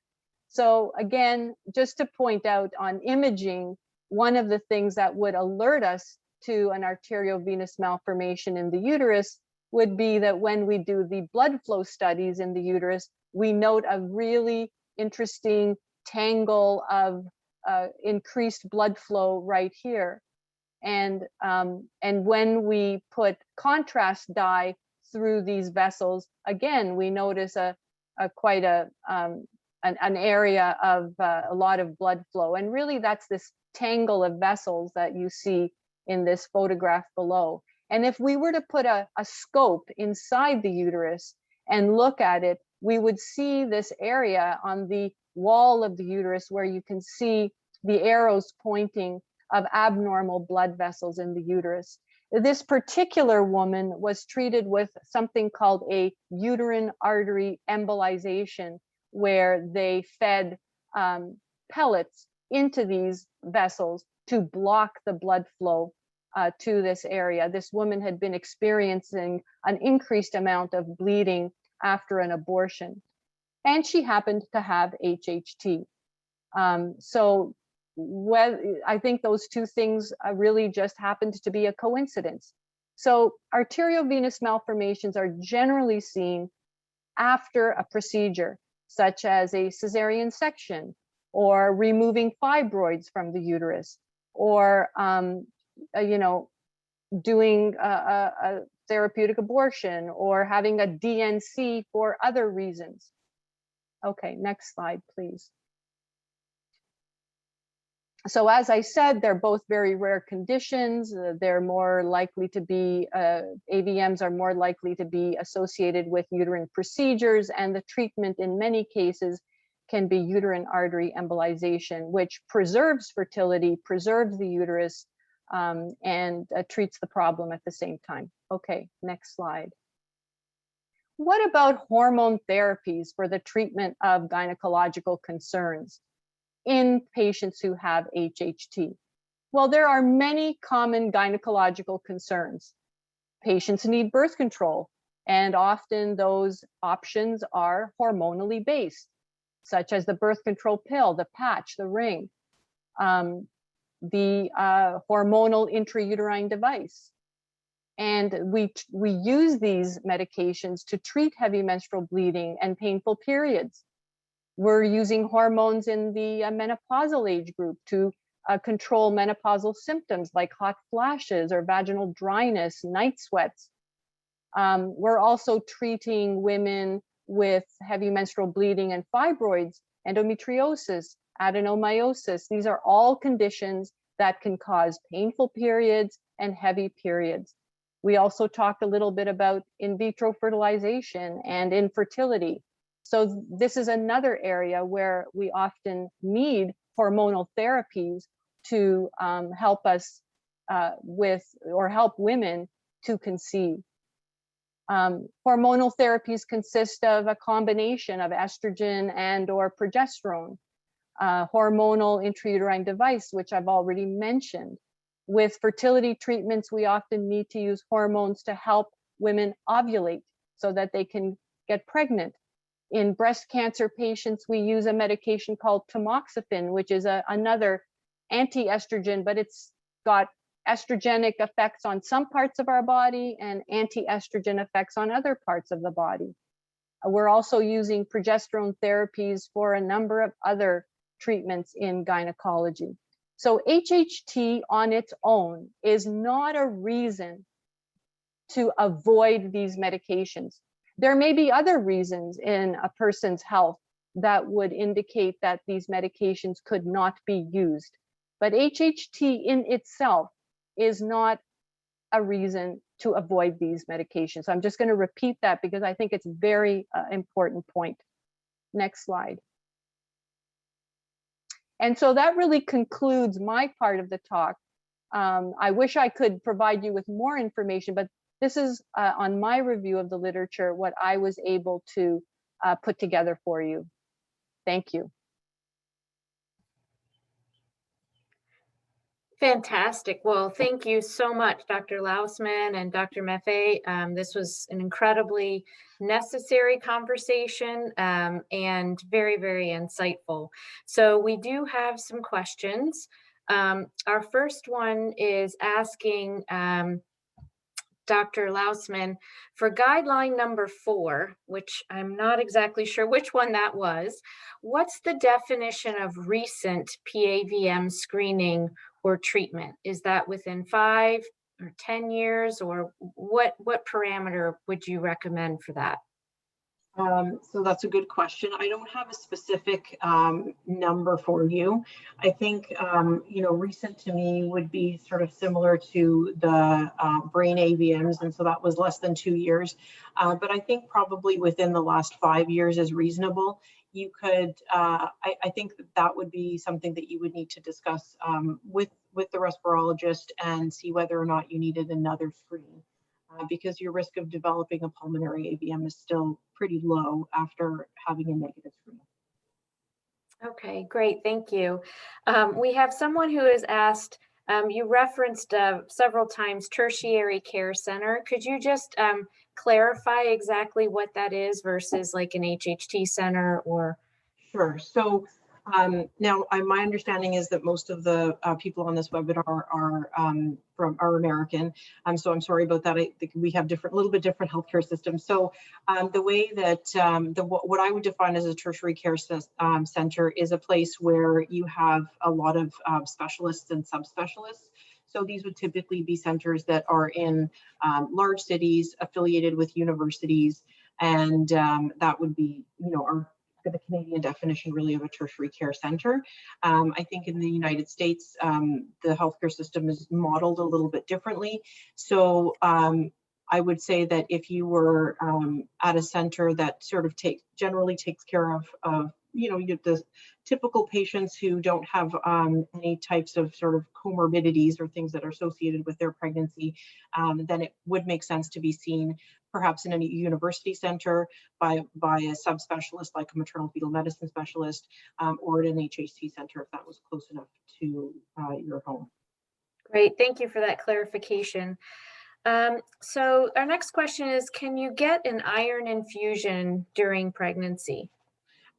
So again, just to point out on imaging, one of the things that would alert us to an arteriovenous malformation in the uterus would be that when we do the blood flow studies in the uterus, we note a really interesting tangle of increased blood flow right here. And when we put contrast dye through these vessels, again, we notice quite an area of a lot of blood flow. And really that's this tangle of vessels that you see in this photograph below. And if we were to put a scope inside the uterus and look at it, we would see this area on the wall of the uterus where you can see the arrows pointing of abnormal blood vessels in the uterus. This particular woman was treated with something called a uterine artery embolization, where they fed pellets into these vessels to block the blood flow to this area. This woman had been experiencing an increased amount of bleeding after an abortion, and she happened to have HHT. I think those two things really just happened to be a coincidence. So arteriovenous malformations are generally seen after a procedure, such as a cesarean section, or removing fibroids from the uterus, or doing a therapeutic abortion, or having a DNC for other reasons. Okay, next slide, please. So as I said, they're both very rare conditions. They're more likely to be, AVMs are more likely to be associated with uterine procedures, and the treatment in many cases can be uterine artery embolization, which preserves fertility, preserves the uterus, and treats the problem at the same time. Okay, next slide. What about hormone therapies for the treatment of gynecological concerns in patients who have HHT? Well, there are many common gynecological concerns. Patients need birth control, and often those options are hormonally based, such as the birth control pill, the patch, the ring, the hormonal intrauterine device. And we use these medications to treat heavy menstrual bleeding and painful periods. We're using hormones in the menopausal age group to control menopausal symptoms like hot flashes or vaginal dryness, night sweats. We're also treating women with heavy menstrual bleeding and fibroids, endometriosis, adenomyosis. These are all conditions that can cause painful periods and heavy periods. We also talked a little bit about in vitro fertilization and infertility. So this is another area where we often need hormonal therapies to help us help women to conceive. Hormonal therapies consist of a combination of estrogen and or progesterone, hormonal intrauterine device, which I've already mentioned. With fertility treatments, we often need to use hormones to help women ovulate so that they can get pregnant. In breast cancer patients, we use a medication called tamoxifen, which is another anti-estrogen, but it's got estrogenic effects on some parts of our body and anti-estrogen effects on other parts of the body. We're also using progesterone therapies for a number of other treatments in gynecology. So HHT on its own is not a reason to avoid these medications. There may be other reasons in a person's health that would indicate that these medications could not be used. But HHT in itself is not a reason to avoid these medications. So I'm just going to repeat that because I think it's a very important point. Next slide. And so that really concludes my part of the talk. I wish I could provide you with more information, but this is on my review of the literature, what I was able to put together for you. Thank you. Fantastic. Well, thank you so much, Dr. Lausman and Dr. Meffe. This was an incredibly necessary conversation and very, very insightful. So we do have some questions. Our first one is asking Dr. Lausman, for guideline number 4, which I'm not exactly sure which one that was, what's the definition of recent PAVM screening or treatment? Is that within 5 or 10 years, or what parameter would you recommend for that? So that's a good question. I don't have a specific number for you. I think, recent to me would be sort of similar to the brain AVMs. And so that was less than 2 years. But I think probably within the last 5 years is reasonable. You could, I think that would be something that you would need to discuss with the respirologist and see whether or not you needed another screen. Because your risk of developing a pulmonary AVM is still pretty low after having a negative screen. Okay, great, thank you. We have someone who has asked, you referenced several times tertiary care center. Could you just clarify exactly what that is versus like an HHT center or? Sure. So now my understanding is that most of the people on this webinar are American. So I'm sorry about that. I think we have little bit different healthcare systems. So the way that what I would define as a tertiary care center is a place where you have a lot of specialists and subspecialists. So these would typically be centers that are in large cities affiliated with universities, and that would be, the Canadian definition really of a tertiary care center. I think in the United States, the healthcare system is modeled a little bit differently. So I would say that if you were at a center that sort of generally takes care of the typical patients who don't have any types of sort of comorbidities or things that are associated with their pregnancy, then it would make sense to be seen perhaps in a university center by a subspecialist like a maternal fetal medicine specialist, or at an HHT center if that was close enough to your home. Great, thank you for that clarification. So our next question is, can you get an iron infusion during pregnancy?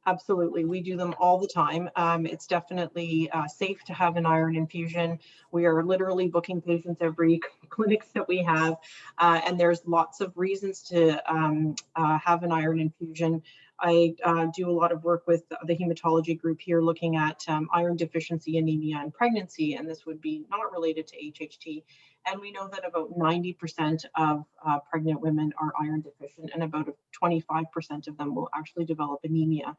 Absolutely, we do them all the time. It's definitely safe to have an iron infusion. We are literally booking patients every clinics that we have, and there's lots of reasons to have an iron infusion. I do a lot of work with the hematology group here looking at iron deficiency anemia in pregnancy, and this would be not related to HHT. And we know that about 90% of pregnant women are iron deficient, and about 25% of them will actually develop anemia.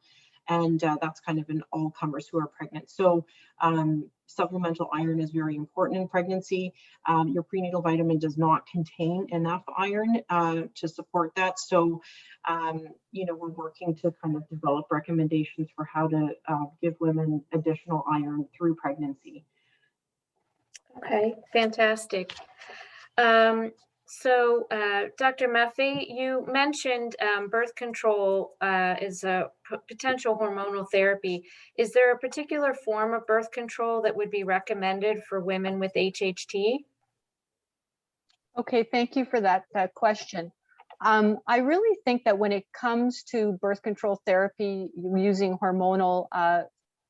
And that's kind of in all comers who are pregnant. So supplemental iron is very important in pregnancy. Your prenatal vitamin does not contain enough iron to support that. So, we're working to kind of develop recommendations for how to give women additional iron through pregnancy. Okay, fantastic. So, Dr. Meffe, you mentioned birth control is a potential hormonal therapy. Is there a particular form of birth control that would be recommended for women with HHT? Okay, thank you for that question. I really think that when it comes to birth control therapy using hormonal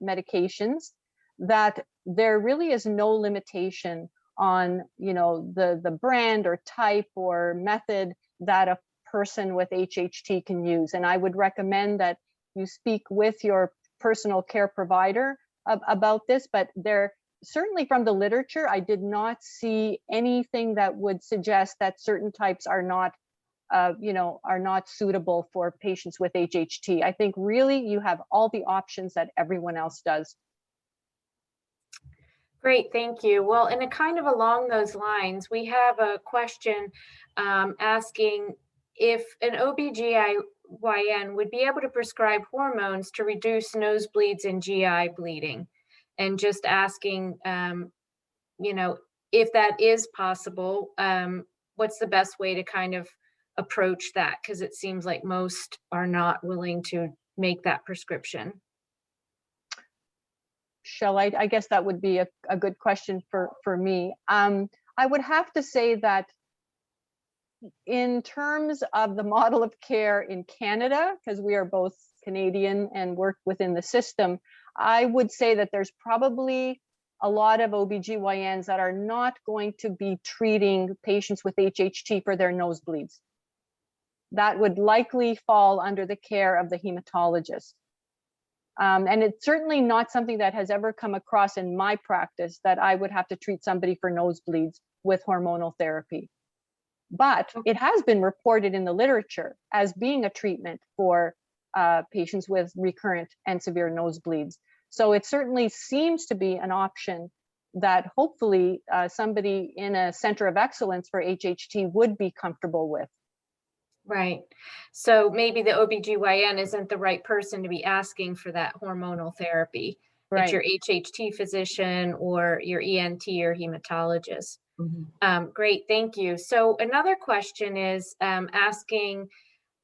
medications, that there really is no limitation on, you know, the brand or type or method that a person with HHT can use. And I would recommend that you speak with your personal care provider about this, but there certainly from the literature, I did not see anything that would suggest that certain types are not you know, are not suitable for patients with HHT. I think really you have all the options that everyone else does. Great, thank you. Well, and kind of along those lines, we have a question asking if an OBGYN would be able to prescribe hormones to reduce nosebleeds and GI bleeding, and just asking, you know, if that is possible, what's the best way to kind of approach that? Because it seems like most are not willing to make that prescription. Shall I guess that would be a good question for me. I would have to say that in terms of the model of care in Canada, because we are both Canadian and work within the system, I would say that there's probably a lot of OBGYNs that are not going to be treating patients with HHT for their nosebleeds. That would likely fall under the care of the hematologist. And it's certainly not something that has ever come across in my practice that I would have to treat somebody for nosebleeds with hormonal therapy. But it has been reported in the literature as being a treatment for patients with recurrent and severe nosebleeds. So it certainly seems to be an option that hopefully somebody in a center of excellence for HHT would be comfortable with. Right. So maybe the OBGYN isn't the right person to be asking for that hormonal therapy. Right. It's your HHT physician or your ENT or hematologist. Mhm. Great, thank you. So another question is asking,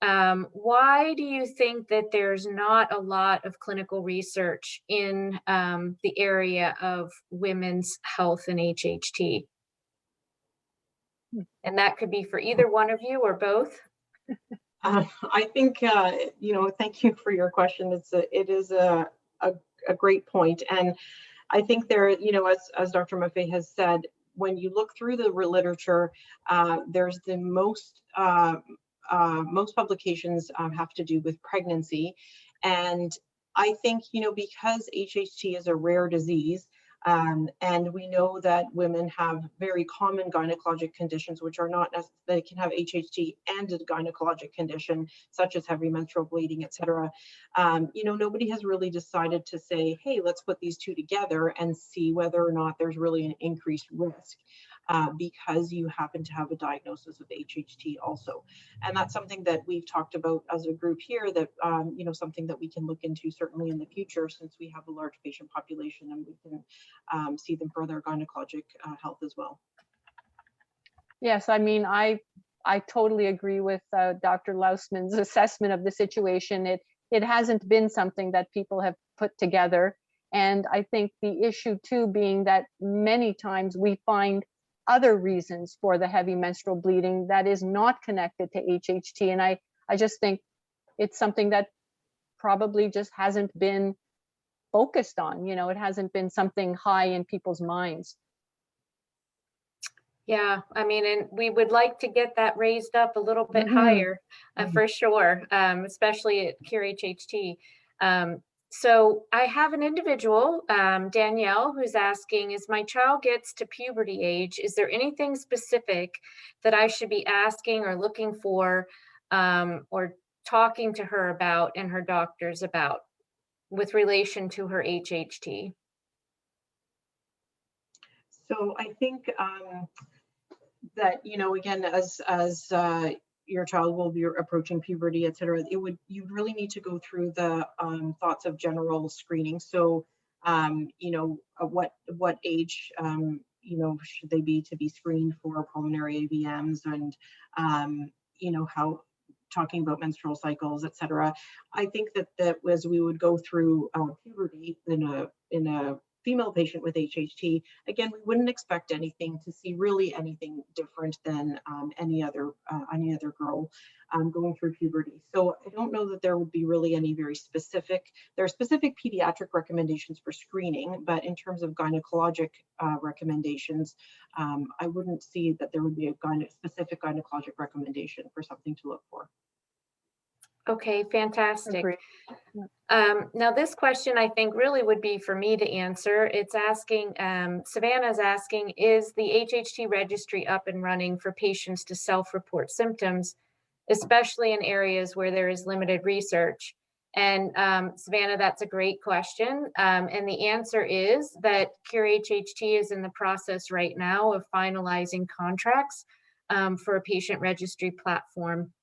why do you think that there's not a lot of clinical research in the area of women's health and HHT? And that could be for either one of you or both. I think, you know, thank you for your question. It is a great point. And I think there, you know, as Dr. Meffe has said, when you look through the literature, there's the most publications have to do with pregnancy. And I think, you know, because HHT is a rare disease, and we know that women have very common gynecologic conditions, which are not necessarily, they can have HHT and a gynecologic condition, such as heavy menstrual bleeding, et cetera. You know, nobody has really decided to say, hey, let's put these two together and see whether or not there's really an increased risk because you happen to have a diagnosis of HHT also. And that's something that we've talked about as a group here, that, you know, something that we can look into certainly in the future, since we have a large patient population and we can see them for their gynecologic health as well. Yes, I mean, I totally agree with Dr. Lausman's assessment of the situation. It hasn't been something that people have put together. And I think the issue too being that many times we find other reasons for the heavy menstrual bleeding that is not connected to HHT. And I just think it's something that probably just hasn't been focused on. You know, it hasn't been something high in people's minds. Yeah, I mean, and we would like to get that raised up a little bit Mhm. higher for sure, especially at Cure HHT. So I have an individual, Danielle, who's asking, as my child gets to puberty age, is there anything specific that I should be asking or looking for or talking to her about and her doctors about with relation to her HHT? So I think that, you know, again, as your child will be approaching puberty, et cetera, you really need to go through the thoughts of general screening. So, you know, what age, you know, should they be to be screened for pulmonary AVMs, and, you know, how, talking about menstrual cycles, et cetera. I think that as we would go through puberty in a female patient with HHT, again, we wouldn't expect anything to see really anything different than any other girl going through puberty. So I don't know that there would be really any very specific, there are specific pediatric recommendations for screening, but in terms of gynecologic recommendations, I wouldn't see that there would be a specific gynecologic recommendation for something to look for. Okay, fantastic. Agreed. Now this question I think really would be for me to answer. It's asking, Savannah's asking, is the HHT registry up and running for patients to self-report symptoms, especially in areas where there is limited research? And Savannah, that's a great question. And the answer is that Cure HHT is in the process right now of finalizing contracts for a patient registry platform.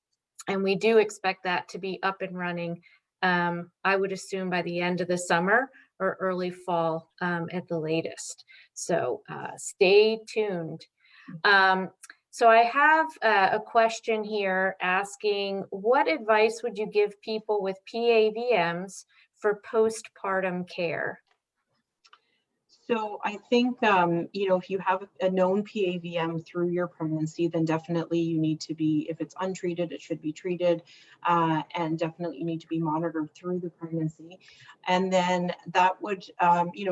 And we do expect that to be up and running, I would assume by the end of the summer or early fall at the latest. So stay tuned. So I have a question here asking, what advice would you give people with PAVMs for postpartum care? So I think, if you have a known PAVM through your pregnancy, then definitely you need to be, if it's untreated, it should be treated, and definitely you need to be monitored through the pregnancy. And then that would,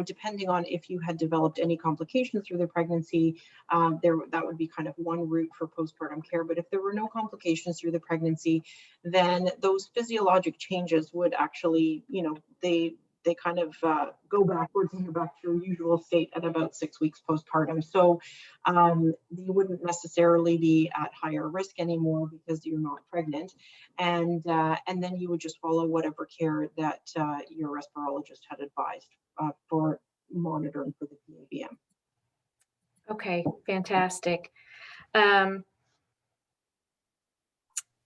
depending on if you had developed any complications through the pregnancy, that would be kind of one route for postpartum care. But if there were no complications through the pregnancy, then those physiologic changes would actually, they kind of go backwards and you're back to your usual state at about 6 weeks postpartum. So you wouldn't necessarily be at higher risk anymore because you're not pregnant. And then you would just follow whatever care that your respirologist had advised for monitoring for the PAVM. Okay, fantastic.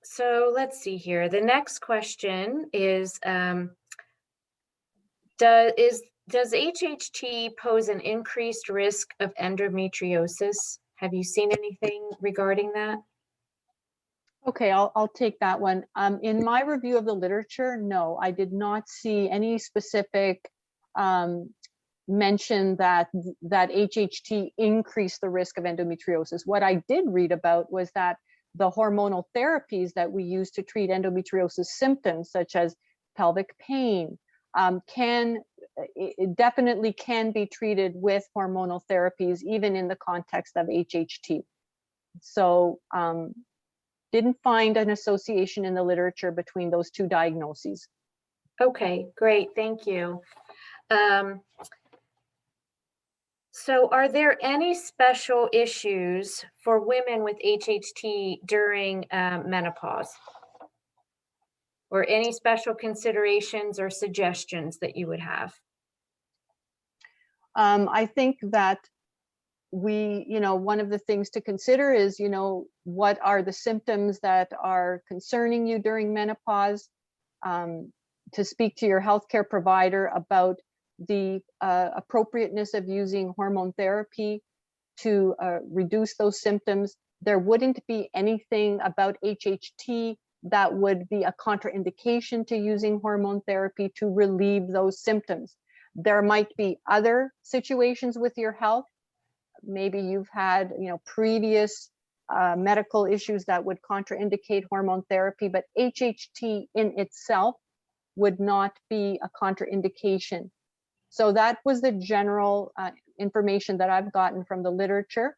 So let's see here. The next question is, does HHT pose an increased risk of endometriosis? Have you seen anything regarding that? Okay, I'll take that one. In my review of the literature, no, I did not see any specific mention that HHT increased the risk of endometriosis. What I did read about was that the hormonal therapies that we use to treat endometriosis symptoms, such as pelvic pain, it definitely can be treated with hormonal therapies, even in the context of HHT. So didn't find an association in the literature between those two diagnoses. Okay, great, thank you. So are there any special issues for women with HHT during menopause? Or any special considerations or suggestions that you would have? I think that one of the things to consider is, what are the symptoms that are concerning you during menopause? To speak to your healthcare provider about the appropriateness of using hormone therapy to reduce those symptoms. There wouldn't be anything about HHT that would be a contraindication to using hormone therapy to relieve those symptoms. There might be other situations with your health. Maybe you've had, previous medical issues that would contraindicate hormone therapy, but HHT in itself would not be a contraindication. So that was the general information that I've gotten from the literature.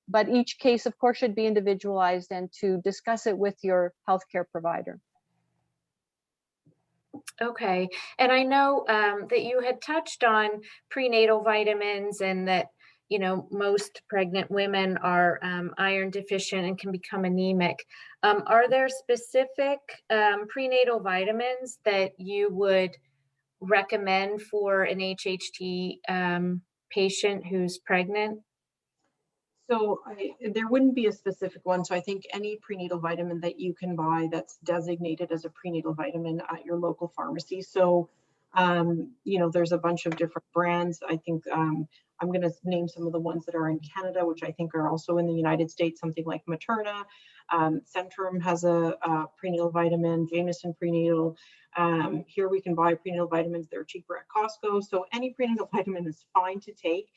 But each case, of course, should be individualized and to discuss it with your healthcare provider. Okay, and I know that you had touched on prenatal vitamins and that, most pregnant women are iron deficient and can become anemic. Are there specific prenatal vitamins that you would recommend for an HHT patient who's pregnant? So there wouldn't be a specific one. So I think any prenatal vitamin that you can buy that's designated as a prenatal vitamin at your local pharmacy. So You know, there's a bunch of different brands. I think I'm going to name some of the ones that are in Canada, which I think are also in the United States, something like Materna. Centrum has a prenatal vitamin, Jameson prenatal. Here we can buy prenatal vitamins. They're cheaper at Costco. So any prenatal vitamin is fine to take.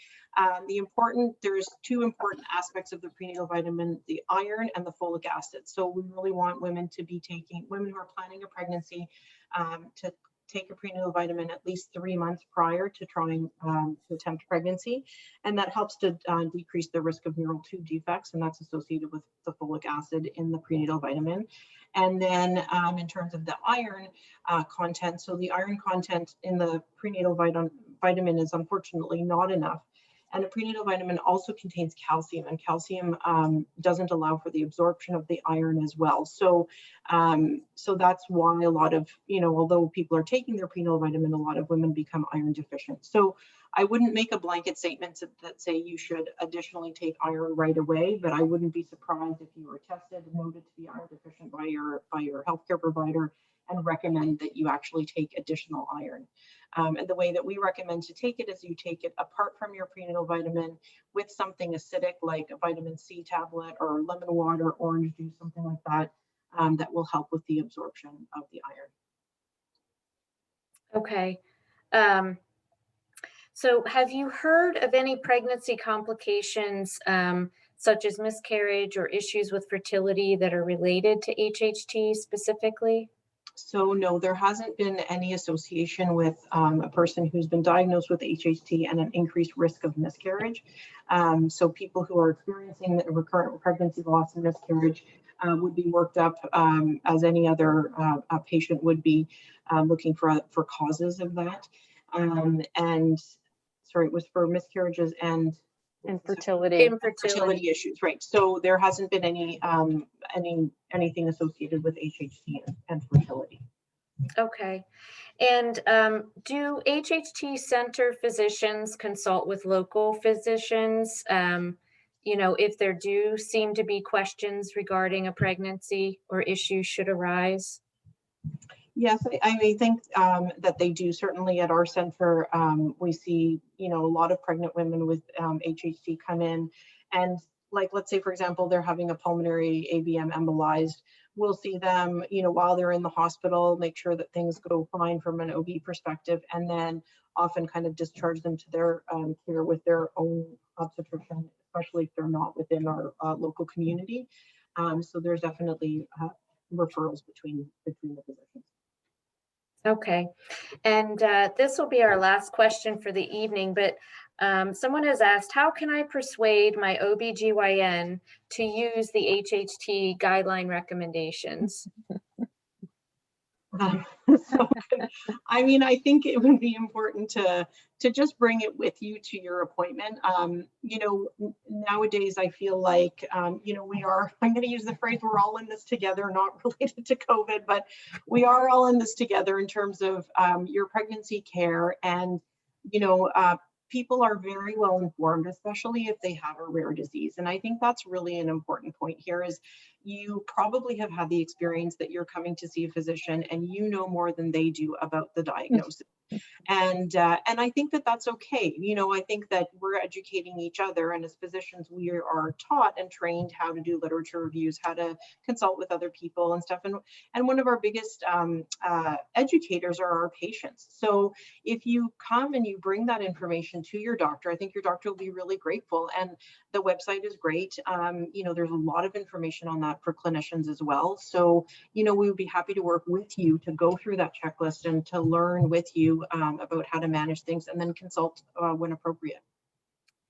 There's two important aspects of the prenatal vitamin, the iron and the folic acid. So we really want women who are planning a pregnancy to take a prenatal vitamin at least 3 months prior to trying to attempt pregnancy. And that helps to decrease the risk of neural tube defects, and that's associated with the folic acid in the prenatal vitamin. And then in terms of the iron content, so the iron content in the prenatal vitamin is unfortunately not enough. And a prenatal vitamin also contains calcium, and calcium doesn't allow for the absorption of the iron as well. So, so that's why a lot of, you know, although people are taking their prenatal vitamin, a lot of women become iron deficient. So I wouldn't make a blanket statement that say you should additionally take iron right away, but I wouldn't be surprised if you were tested and noted to be iron deficient by your healthcare provider and recommend that you actually take additional iron. And the way that we recommend to take it is you take it apart from your prenatal vitamin with something acidic like a vitamin C tablet or lemon water, orange juice, something like that, that will help with the absorption of the iron. Okay. So have you heard of any pregnancy complications such as miscarriage or issues with fertility that are related to HHT specifically? So no, there hasn't been any association with a person who's been diagnosed with HHT and an increased risk of miscarriage. So people who are experiencing recurrent pregnancy loss and miscarriage would be worked up as any other patient would be, looking for causes of that. And sorry, it was for miscarriages and Infertility. Infertility issues, right? So there hasn't been anything associated with HHT and fertility. Okay. And do HHT center physicians consult with local physicians? You know, if there do seem to be questions regarding a pregnancy or issues should arise? Yes, I think that they do. Certainly at our center, we see, you know, a lot of pregnant women with HHT come in, and like, let's say, for example, they're having a pulmonary AVM embolized. We'll see them, you know, while they're in the hospital, make sure that things go fine from an OB perspective, and then often kind of discharge them to their care with their own obstetrician, especially if they're not within our local community. So there's definitely referrals between the physicians. Okay. And this will be our last question for the evening, but someone has asked, how can I persuade my OBGYN to use the HHT guideline recommendations? So, I mean, I think it would be important to just bring it with you to your appointment. You know, nowadays I feel like, you know, I'm going to use the phrase, we're all in this together, not related to COVID, but we are all in this together in terms of your pregnancy care. And, you know, people are very well informed, especially if they have a rare disease. And I think that's really an important point here is you probably have had the experience that you're coming to see a physician and you know more than they do about the diagnosis. And I think that that's okay. You know, I think that we're educating each other, and as physicians, we are taught and trained how to do literature reviews, how to consult with other people and stuff. And one of our biggest educators are our patients. So if you come and you bring that information to your doctor, I think your doctor will be really grateful. And the website is great. You know, there's a lot of information on that for clinicians as well. So, you know, we would be happy to work with you to go through that checklist and to learn with you about how to manage things, and then consult when appropriate.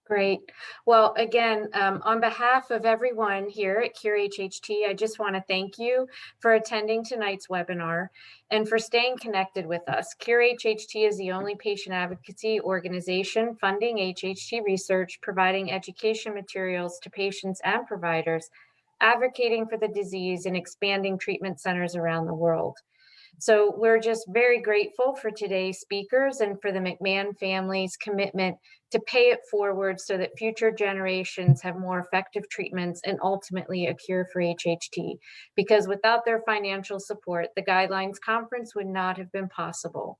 Great. Well, again, on behalf of everyone here at Cure HHT, I just want to thank you for attending tonight's webinar and for staying connected with us. Cure HHT is the only patient advocacy organization funding HHT research, providing education materials to patients and providers, advocating for the disease, and expanding treatment centers around the world. So we're just very grateful for today's speakers and for the McMahon family's commitment to pay it forward so that future generations have more effective treatments and ultimately a cure for HHT. Because without their financial support, the Guidelines Conference would not have been possible.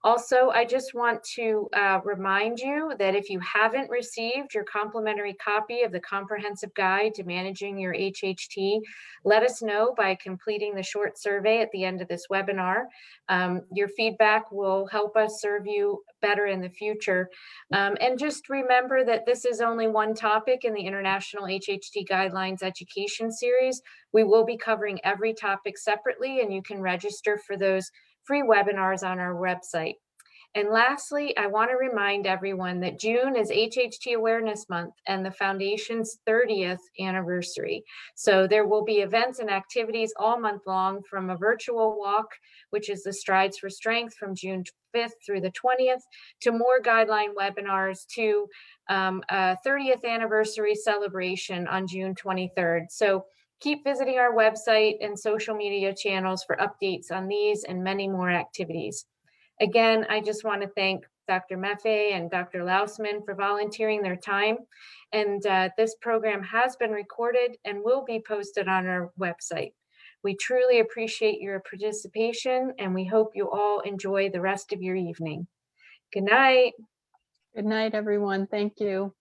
Also, I just want to remind you that if you haven't received your complimentary copy of the Comprehensive Guide to Managing Your HHT, let us know by completing the short survey at the end of this webinar. Your feedback will help us serve you better in the future. And just remember that this is only one topic in the International HHT Guidelines Education Series. We will be covering every topic separately, and you can register for those free webinars on our website. And lastly, I want to remind everyone that June is HHT Awareness Month and the Foundation's 30th anniversary. So there will be events and activities all month long, from a virtual walk, which is the Strides for Strength from June 5th through the 20th, to more guideline webinars, to a 30th anniversary celebration on June 23rd. So keep visiting our website and social media channels for updates on these and many more activities. Again, I just want to thank Dr. Meffe and Dr. Lausman for volunteering their time. And this program has been recorded and will be posted on our website. We truly appreciate your participation, and we hope you all enjoy the rest of your evening. Good night. Good night, everyone. Thank you.